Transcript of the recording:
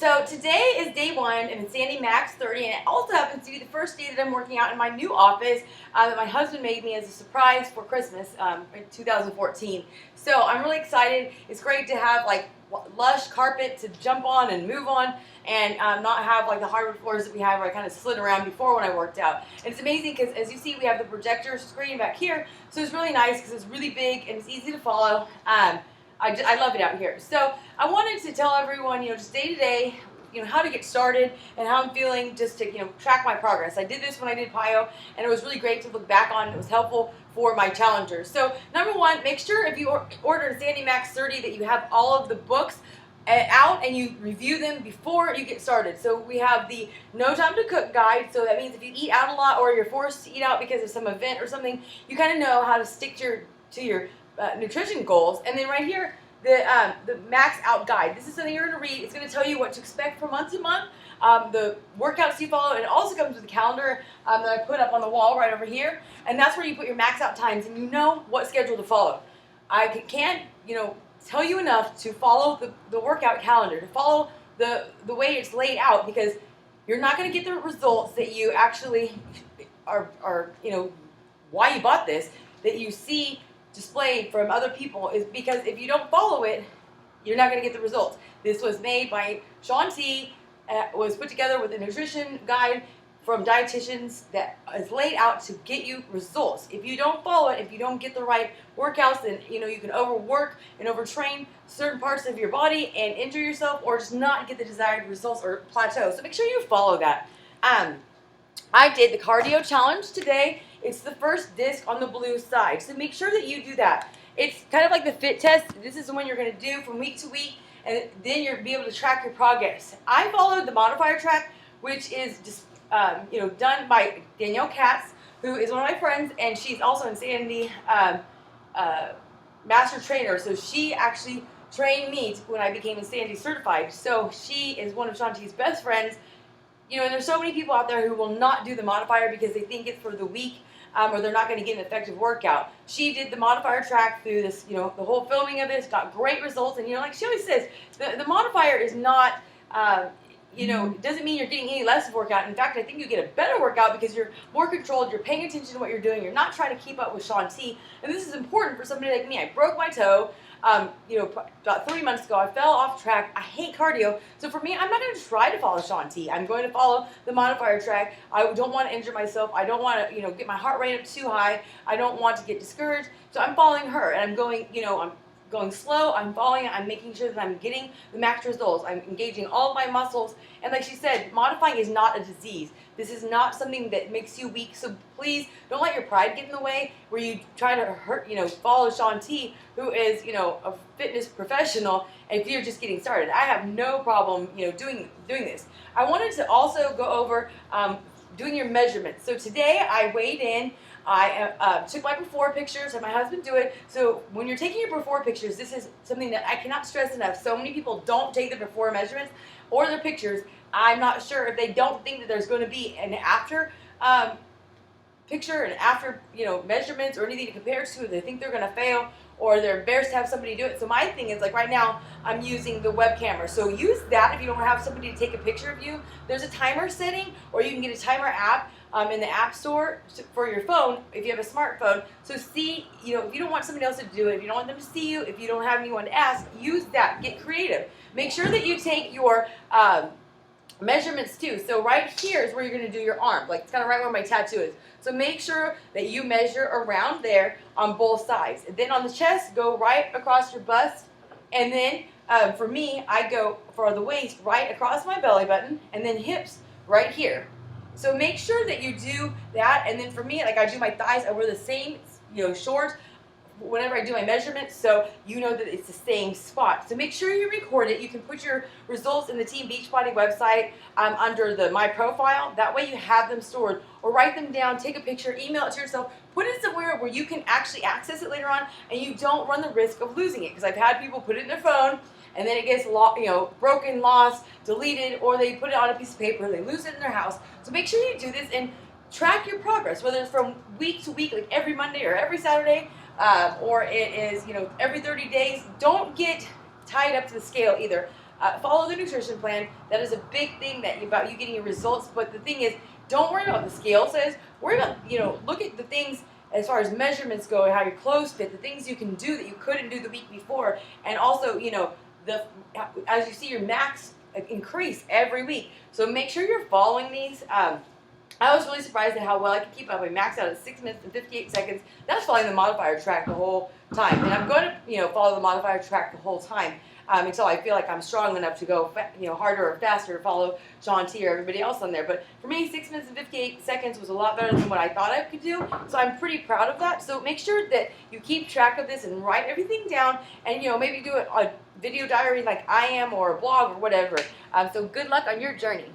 So today is day one, and it's Sandy Max 30, and it also happens to be the first day that I'm working out in my new office that my husband made me as a surprise for Christmas in 2014. So I'm really excited. It's great to have like lush carpet to jump on and move on, and not have like the hardwood floors that we have where I kind of slid around before when I worked out. And it's amazing because, as you see, we have the projector screen back here, so it's really nice because it's really big and it's easy to follow. I love it out here. So I wanted to tell everyone, just day to day, how to get started and how I'm feeling, just to, track my progress. I did this when I did PiYo, and it was really great to look back on. It was helpful for my challengers. So number one, make sure if you order Sandy Max 30 that you have all of the books out and you review them before you get started. So we have the No Time to Cook guide. So that means if you eat out a lot or you're forced to eat out because of some event or something, you kind of know how to stick to your nutrition goals. And then right here, the Max Out guide. This is something you're going to read. It's going to tell you what to expect from month to month, the workouts you follow, and it also comes with a calendar that I put up on the wall right over here. And that's where you put your max out times, and you know what schedule to follow. I can't, tell you enough to follow the workout calendar, to follow the way it's laid out, because you're not going to get the results that you actually are why you bought this, that you see displayed from other people, is because if you don't follow it, you're not going to get the results. This was made by Shaun T, was put together with a nutrition guide from dietitians that is laid out to get you results. If you don't follow it, if you don't get the right workouts, then you can overwork and overtrain certain parts of your body and injure yourself, or just not get the desired results or plateau. So make sure you follow that. I did the cardio challenge today. It's the first disc on the blue side, so make sure that you do that. It's kind of like the fit test. This is the one you're going to do from week to week, and then you'll be able to track your progress. I followed the modifier track, which is just done by Danielle Katz, who is one of my friends, and she's also in Sandy master trainer. So she actually trained me when I became Sandy certified. So she is one of Shaun T's best friends. And there's so many people out there who will not do the modifier because they think it's for the weak, or they're not going to get an effective workout. She did the modifier track through this, the whole filming of this, got great results. And, like she always says, the modifier is not, it doesn't mean you're getting any less of workout. In fact, I think you get a better workout because you're more controlled, you're paying attention to what you're doing, you're not trying to keep up with Shaun T. And this is important for somebody like me. I broke my toe. About 3 months ago, I fell off track. I hate cardio. So for me, I'm not going to try to follow Shaun T. I'm going to follow the modifier track. I don't want to injure myself. I don't want to, get my heart rate up too high. I don't want to get discouraged. So I'm following her, and I'm going, I'm going slow. I'm following it. I'm making sure that I'm getting the max results. I'm engaging all of my muscles. And like she said, modifying is not a disease. This is not something that makes you weak. So please don't let your pride get in the way where you try to follow Shaun T, who is, a fitness professional, if you're just getting started. I have no problem, doing this. I wanted to also go over doing your measurements. So today I weighed in. I took my before pictures, had my husband do it. So when you're taking your before pictures, this is something that I cannot stress enough. So many people don't take the before measurements or their pictures. I'm not sure if they don't think that there's going to be an after picture and after measurements or anything to compare to. They think they're going to fail, or they're embarrassed to have somebody do it. So my thing is, like right now, I'm using the web camera. So use that if you don't have somebody to take a picture of you. There's a timer setting, or you can get a timer app in the App Store for your phone if you have a smartphone. So see, if you don't want somebody else to do it, if you don't want them to see you, if you don't have anyone to ask, use that. Get creative. Make sure that you take your measurements too. So right here is where you're going to do your arm. Like, it's kind of right where my tattoo is. So make sure that you measure around there on both sides. And then on the chest, go right across your bust. And then for me, I go for the waist right across my belly button, and then hips right here. So make sure that you do that. And then for me, like I do my thighs, I wear the same shorts whenever I do my measurements, so you know that it's the same spot. So make sure you record it. You can put your results in the Team Beachbody website under the My Profile. That way you have them stored, or write them down, take a picture, email it to yourself, put it somewhere where you can actually access it later on, and you don't run the risk of losing it. Because I've had people put it in their phone, and then it gets broken, lost, deleted, or they put it on a piece of paper, they lose it in their house. So make sure you do this and track your progress, whether it's from week to week, like every Monday or every Saturday, or it is every 30 days. Don't get tied up to the scale either. follow the nutrition plan. That is a big thing about you getting your results. But the thing is, don't worry about the scale says. Worry about, look at the things as far as measurements go, how your clothes fit, the things you can do that you couldn't do the week before, and also, as you see your max increase every week. So make sure you're following these. I was really surprised at how well I could keep up. I maxed out at 6 minutes and 58 seconds. That's following the modifier track the whole time, and I'm going to, follow the modifier track the whole time. Until I feel like I'm strong enough to go, harder or faster, follow Shaun T or everybody else on there. But for me, 6 minutes and 58 seconds was a lot better than what I thought I could do. So I'm pretty proud of that. So make sure that you keep track of this and write everything down, and maybe do a video diary like I am, or a blog or whatever. So good luck on your journey.